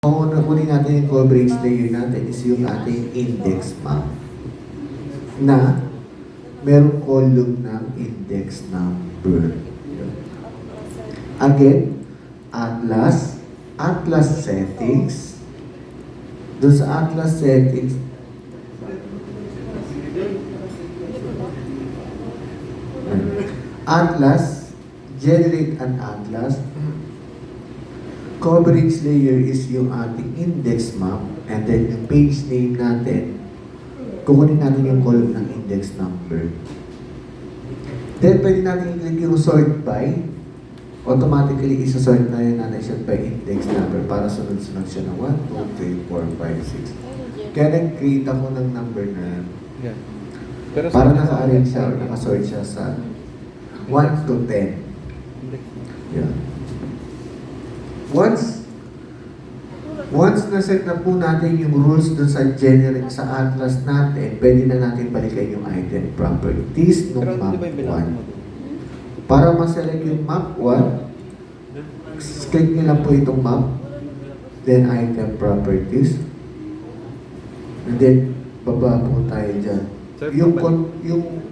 Kunin natin yung coverage layer natin is yung ating index map na merong column ng index number. Again, Atlas settings. Doon sa Atlas settings, generate an Atlas. Coverage layer is yung ating index map, and then yung page name natin, kukunin natin yung column ng index number. Then pwede natin i-click yung sort by. Automatically isasort na yun natin siya by index number para sunod-sunod siya ng 1, 2, 3, 4, 5, 6. Kaya nag-create ako ng number na yan. Yeah. Pero Para naka-arrange siya, naka-sort siya sa 1 to 10. Yeah. Once na-set na po natin yung rules dun sa generic sa Atlas natin, pwede na natin balikan yung item properties ng map 1. Para ma-select yung map 1, click nyo lang po itong map, then item properties, and then baba po tayo dyan. Yung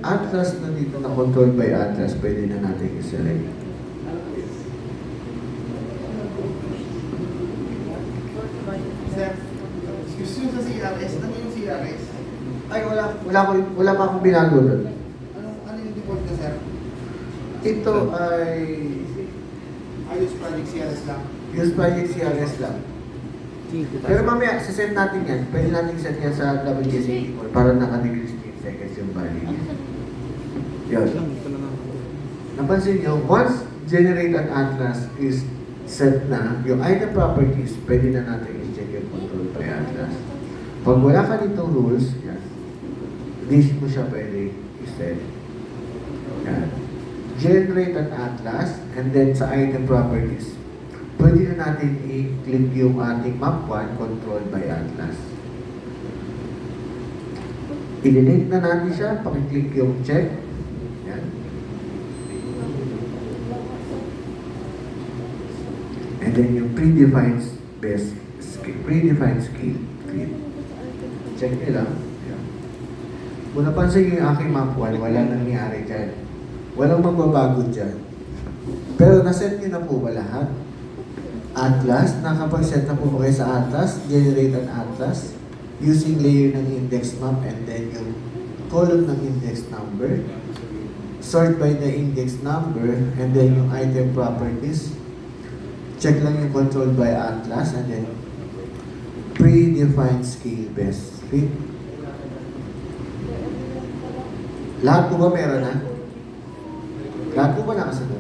Atlas na dito na controlled by Atlas, pwede na natin i-select. Excuse me sa CRS. Ano yung CRS? Ay, wala pa akong binago doon. Ano yung default na, sir? Ito ay Ayos project CRS lang. use project CRS lang. Pero mamaya, sasend natin yan. Pwede natin set yan sa WSA para naka-decrease 8 seconds yung value niya. Yun. Napansin nyo, once generate an Atlas is set na, yung item properties, pwede na natin i-check yung control by Atlas. Pag wala ka ditong rules, yan, list mo siya pwede i-set. Yan. Generate an Atlas, and then sa item properties, pwede na natin i-click yung ating map 1 controlled by Atlas. I-delete na natin siya, pakiclick yung check. Yan. And then yung predefined skill. Check nyo lang. Yan. Kung napansin yung aking map 1, wala nangyari dyan. Walang magbabago dyan. Pero naset nyo na po ba lahat? Atlas, nakapag-set na po ba kayo sa Atlas? Generate an Atlas using layer ng index map and then yung column ng index number. Sort by the index number and then yung item properties. Check lang yung control by Atlas and then predefined scale best fit. Lahat po ba meron na? Lahat po ba nakasunod?